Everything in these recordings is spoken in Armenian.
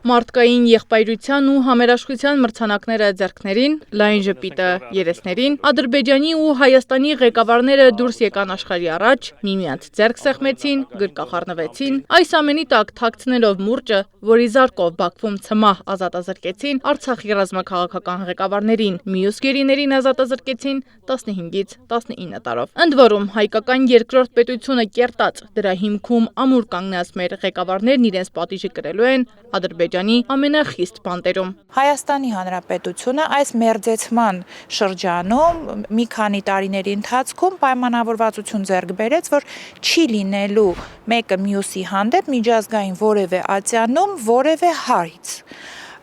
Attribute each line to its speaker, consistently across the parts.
Speaker 1: Մարդկային եղբայրության ու համերաշխության մրցանակները ձեռքներին, լայն ժպիտը երեսներին, Ադրբեջանի ու Հայաստանի ղեկավարները դուրս եկան աշխարհի առաջ, միմյանց ձեռք սեղմեցին, գրկախառնվեցին, այս ամենի տակ թաքցնելով մուրճը, որի զարկով Բաքվում ցմահ ազատազրկեցին Արցախի ռազմաքաղաքական ղեկավարներին, մյուս գերիներին ազատազրկեցին 15-ից 19 տարով։ Ընդ որում, հայկական երկրորդ պետությունը կերտած, դրա հիմքում ամուր կանգնած մեր ղեկավարներն իրենց պատիժը կրելու են Ադրբեջանի ամենախիստ բանտերում։
Speaker 2: Հայաստանի Հանրապետությունը այս մերձեցման շրջանում մի քանի տարիների ընթացքում պայմանավորվածություն ձեռք բերեց, որ չի լինելու մեկը մյուսի հանդեպ միջազգային որևէ ատյանում որևէ հարից։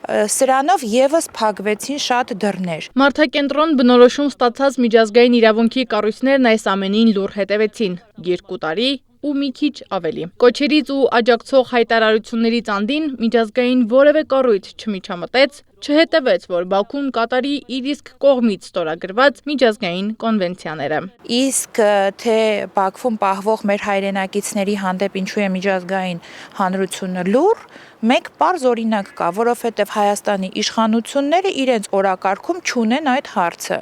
Speaker 2: Սրանով եւս փակվեցին շատ դռներ։
Speaker 1: Մարդակենտրոն բնորոշում ստացած միջազգային իրավունքի կառույցներն այս ամենին լուռ հետևեցին 2 տարի ու մի քիչ ավելի։ Կոչերից ու աջակցող հայտարարություններից անդին միջազգային որևէ կառույց չմիջամտեց, չհետևեց, որ Բաքուն կատարի իր իսկ կողմից ստորագրված միջազգային կոնվենցիաները։
Speaker 2: Իսկ թե Բաքվում պահվող մեր հայրենակիցների հանդեպ ինչու է միջազգային հանրությունը լուռ, մեկ պարզ օրինակ կա, որովհետև Հայաստանի իշխանությունները իրենց օրակարգում չունեն այդ հարցը։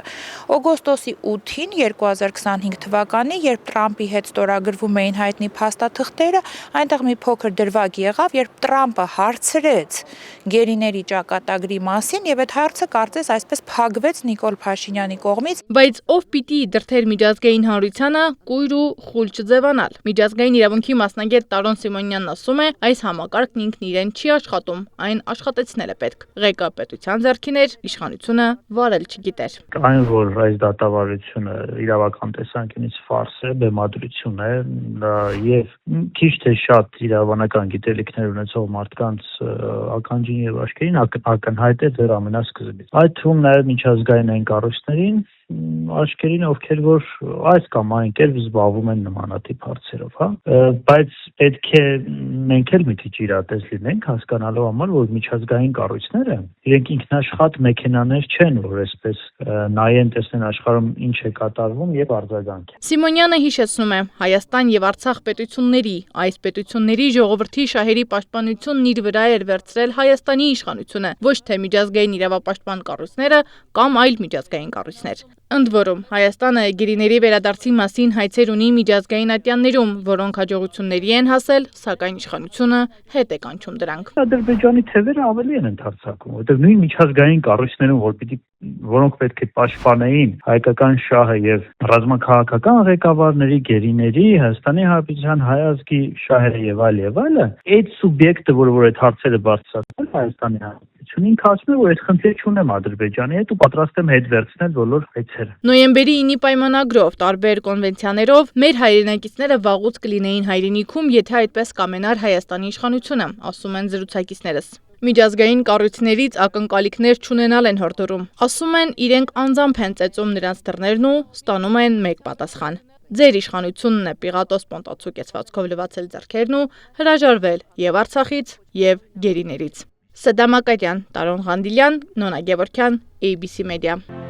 Speaker 2: Օգոստոսի 8-ին 2025 թվականի, երբ Տրամպի հետ ստորագրվում էին հայտնի փաստաթղթերը, այնտեղ մի փոքր դրվագ եղավ, երբ Տրամպը հարցրեց գերիների ճակատագրի մասին, եւ այդ հարցը կարծես այսպես փակվեց Նիկոլ Փաշինյանի կողմից։
Speaker 1: Բայց ով պիտի դրդեր միջազգային հանրությանը կույր ու խուլ չձևանալ։ Միջազգային իրավունքի մասնագետ Տարոն Սիմոնյանն ասում է, այս համակարգն ինքն իրեն չի աշխատում, այն աշխատեցնել է պետք։ Ղեկը պետության ձեռքին էր, իշխանությունը վարել չգիտեր։
Speaker 3: Այն, որ այս դատավարությունը իրավական տեսանկյունից ֆարս է, բեմադրություն է, եւ քիչ թե շատ իրավաբանական գիտելիքներ ունեցող մարդկանց ականջին եւ աչքերին ակնհայտ է դեռ ամենասկզբից։ Այդ թվում նաեւ միջազգային այն կառույցներին աչքերին, ովքեր որ այս կամ այն կերպ զբաղվում են նմանատիպ հարցերով, հա, բայց պետք է մենք էլ մի քիչ իրատես լինենք, հասկանալու համար, որ միջազգային կառույցները իրենք ինքնաշխատ մեքենաներ չեն, որ այսպես նայեն, տեսնեն աշխարհում ինչ է կատարվում եւ արձագանքեն։
Speaker 1: Սիմոնյանը հիշեցնում է, Հայաստան եւ Արցախ պետությունների, այս պետությունների ժողովրդի շահերի պաշտպանությունն իր վրա էր վերցրել Հայաստանի իշխանությունը, ոչ թե միջազգային իրավապաշտպան կառույցները կամ այլ միջազգային կառույցներ։ Ընդ որում, Հայաստանը գերիների վերադարձի մասին հայցեր ունի միջազգային ատյաններում, որոնք հաջողությունների են հասել, սակայն իշխանությունը հետ է կանչում դրանք։
Speaker 3: Ադրբեջանի թևերը ավելի են ընդարձակում, որովհետև նույն միջազգային կառույցներում, որոնք պետք է պաշտպանեին հայկական շահը եւ ռազմաքաղաքական ղեկավարների, գերիների, Հայաստանի Հանրապետության հայ ազգի շահերը եւ այլը, այդ սուբյեկտը, որ այդ հարցերը բարձրացնել Հայաստանի Հանրապետություն, ինքը ասում է, որ այդ խնդիրը չունեմ Ադրբեջանի հետ ու պատրաստ եմ հետ վերցնել բոլոր հայցերը։
Speaker 1: Նոյեմբերի 9-ի պայմանագրով, տարբեր կոնվենցիաներով մեր հայրենակիցները վաղուց կլինեին հայրենիքում, եթե այդպես կամենար Հայաստանի իշխանությունը, ասում են զրուցակիցներս։ Միջազգային կառույցներից ակնկալիքներ չունենալ են հորդորում։ Ասում են, իրենք անձամբ են ծեծում նրանց դռներն ու ստանում են մեկ պատասխան։ Ձեր իշխանությունն է Պիղատոս Պոնտացու կեցվածքով լվացել ձեռքերն ու հրաժարվել եւ Արցախից եւ գերիներից։ Սեդամակարյան, Տարոն Ղանդիլյան, Նոնա Գևորգյան, ABC Media։